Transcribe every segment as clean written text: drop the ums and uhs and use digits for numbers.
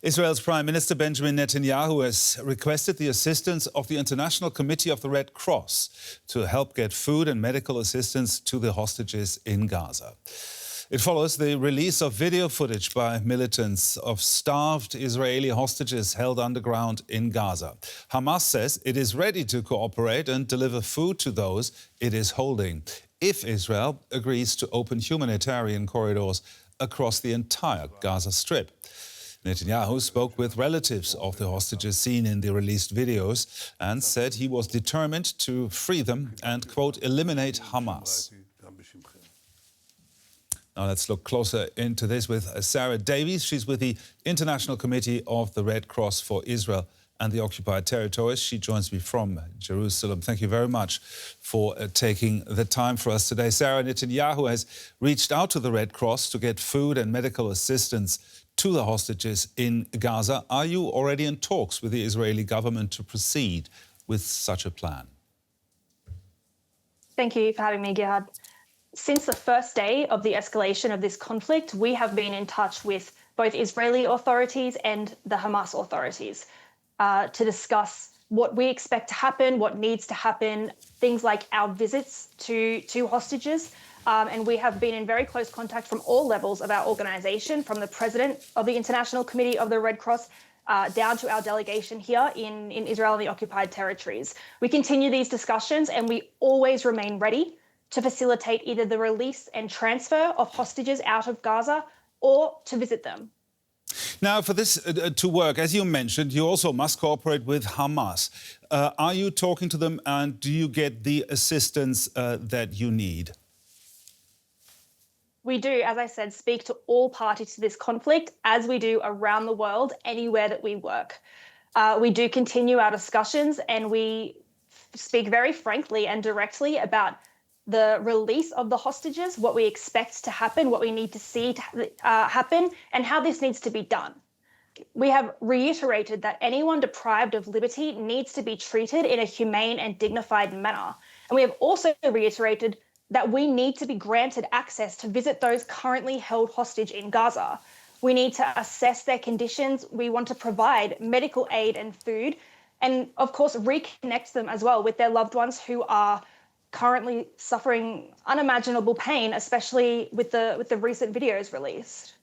Israel's Prime Minister Benjamin Netanyahu has requested the assistance of the International Committee of the Red Cross to help get food and medical assistance to the hostages in Gaza. It follows the release of video footage by militants of starved Israeli hostages held underground in Gaza. Hamas says it is ready to cooperate and deliver food to those it is holding, if Israel agrees to open humanitarian corridors across the entire Gaza Strip. Netanyahu spoke with relatives of the hostages seen in the released videos and said he was determined to free them and, quote, eliminate Hamas. Now let's look closer into this with Sarah Davies. She's with the International Committee of the Red Cross for Israel and the occupied territories. She joins me from Jerusalem. Thank you very much for taking the time for us today. Sarah, Netanyahu has reached out to the Red Cross to get food and medical assistance to the hostages in Gaza. Are you already in talks with the Israeli government to proceed with such a plan? Thank you for having me, Gerhard. Since the first day of the escalation of this conflict, we have been in touch with both Israeli authorities and the Hamas authorities to discuss what we expect to happen, what needs to happen, things like our visits to hostages. And we have been in very close contact from all levels of our organisation, from the president of the International Committee of the Red Cross down to our delegation here in Israel and the occupied territories. We continue these discussions and we always remain ready to facilitate either the release and transfer of hostages out of Gaza or to visit them. Now, for this to work, as you mentioned, you also must cooperate with Hamas. Are you talking to them and do you get the assistance that you need? We do, as I said, speak to all parties to this conflict, as we do around the world, anywhere that we work. We do continue our discussions and we speak very frankly and directly about the release of the hostages, what we expect to happen, what we need to see to happen, and how this needs to be done. We have reiterated that anyone deprived of liberty needs to be treated in a humane and dignified manner. And we have also reiterated that we need to be granted access to visit those currently held hostage in Gaza. We need to assess their conditions. We want to provide medical aid and food, and of course, reconnect them as well with their loved ones who are currently suffering unimaginable pain, especially with the recent videos released.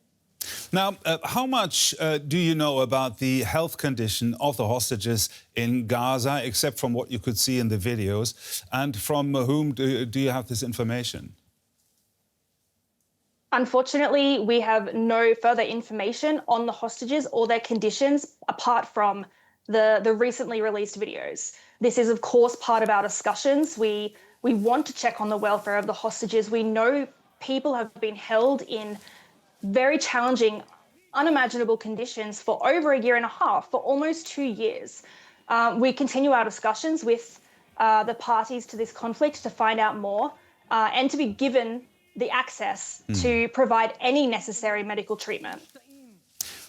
Now, how much do you know about the health condition of the hostages in Gaza, except from what you could see in the videos? And from whom do you have this information? Unfortunately, we have no further information on the hostages or their conditions apart from the recently released videos. This is, of course, part of our discussions. We want to check on the welfare of the hostages. We know people have been held in very challenging, unimaginable conditions for over a year and a half, for almost 2 years. We continue our discussions with the parties to this conflict to find out more and to be given the access to provide any necessary medical treatment.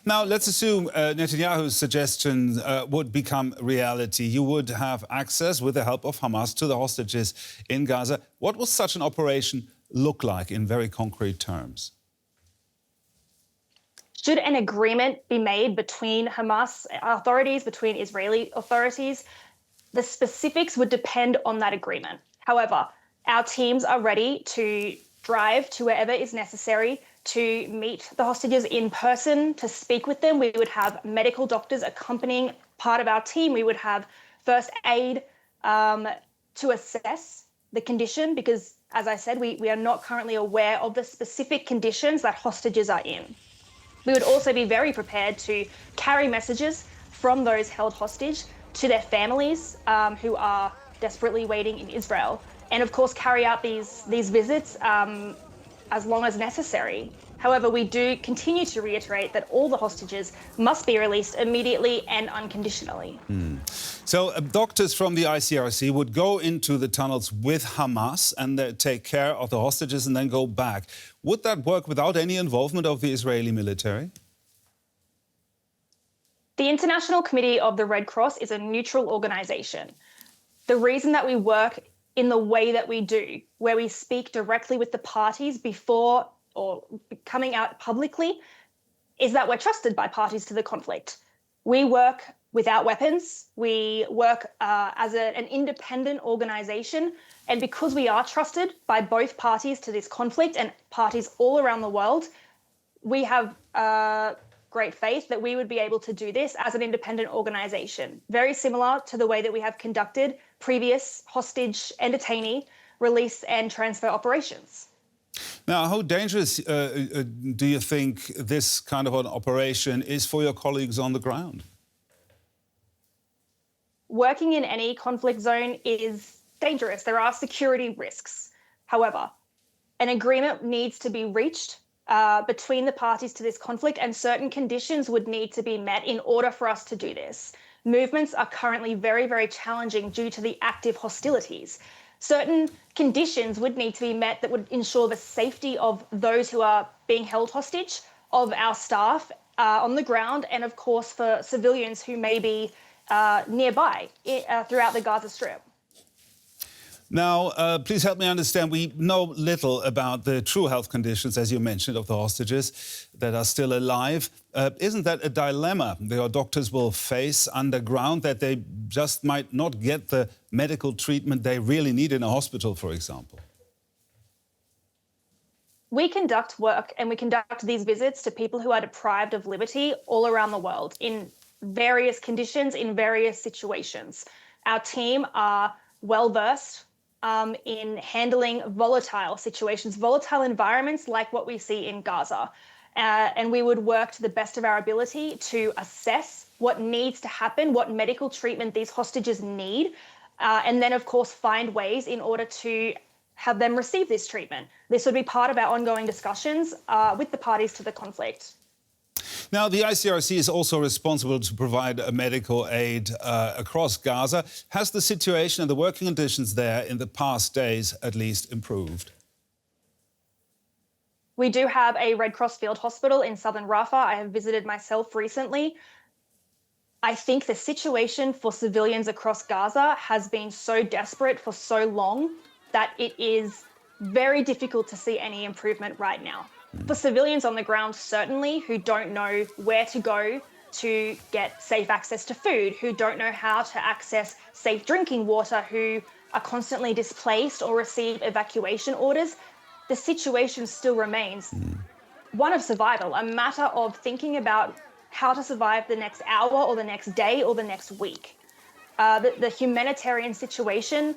Now, let's assume Netanyahu's suggestion would become reality. You would have access, with the help of Hamas, to the hostages in Gaza. What will such an operation look like in very concrete terms? Should an agreement be made between Hamas authorities, between Israeli authorities, the specifics would depend on that agreement. However, our teams are ready to drive to wherever is necessary to meet the hostages in person, to speak with them. We would have medical doctors accompanying part of our team. We would have first aid to assess the condition because, as I said, we are not currently aware of the specific conditions that hostages are in. We would also be very prepared to carry messages from those held hostage to their families who are desperately waiting in Israel. And of course, carry out these visits as long as necessary. However, we do continue to reiterate that all the hostages must be released immediately and unconditionally. So doctors from the ICRC would go into the tunnels with Hamas and take care of the hostages and then go back. Would that work without any involvement of the Israeli military? The International Committee of the Red Cross is a neutral organisation. The reason that we work in the way that we do, where we speak directly with the parties before or coming out publicly, is that we're trusted by parties to the conflict. We work without weapons. We work as an independent organisation. And because we are trusted by both parties to this conflict and parties all around the world, we have great faith that we would be able to do this as an independent organisation, very similar to the way that we have conducted previous hostage and detainee release and transfer operations. Now, how dangerous do you think this kind of an operation is for your colleagues on the ground? Working in any conflict zone is dangerous. There are security risks. However, an agreement needs to be reached between the parties to this conflict, and certain conditions would need to be met in order for us to do this. Movements are currently very, very challenging due to the active hostilities. Certain conditions would need to be met that would ensure the safety of those who are being held hostage, of our staff on the ground, and of course for civilians who may be nearby throughout the Gaza Strip. Now, please help me understand, we know little about the true health conditions, as you mentioned, of the hostages that are still alive. Isn't that a dilemma your doctors will face underground, that they just might not get the medical treatment they really need in a hospital, for example? We conduct work and we conduct these visits to people who are deprived of liberty all around the world in various conditions, in various situations. Our team are well-versed in handling volatile situations, volatile environments like what we see in Gaza. And we would work to the best of our ability to assess what needs to happen, what medical treatment these hostages need, and then, of course, find ways in order to have them receive this treatment. This would be part of our ongoing discussions with the parties to the conflict. Now, the ICRC is also responsible to provide medical aid across Gaza. Has the situation and the working conditions there in the past days at least improved? We do have a Red Cross field hospital in southern Rafah. I have visited myself recently. I think the situation for civilians across Gaza has been so desperate for so long that it is very difficult to see any improvement right now. For civilians on the ground, certainly, who don't know where to go to get safe access to food, who don't know how to access safe drinking water, who are constantly displaced or receive evacuation orders, the situation still remains one of survival, a matter of thinking about how to survive the next hour or the next day or the next week. The humanitarian situation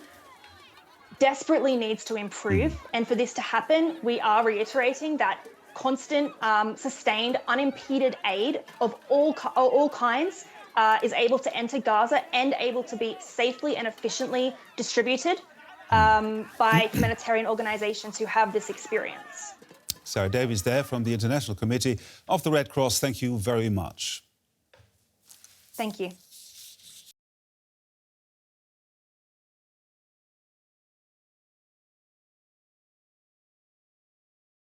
desperately needs to improve. And for this to happen, we are reiterating that constant, sustained, unimpeded aid of all kinds is able to enter Gaza and able to be safely and efficiently distributed by humanitarian organizations who have this experience. Sarah Davies there from the International Committee of the Red Cross. Thank you very much. Thank you.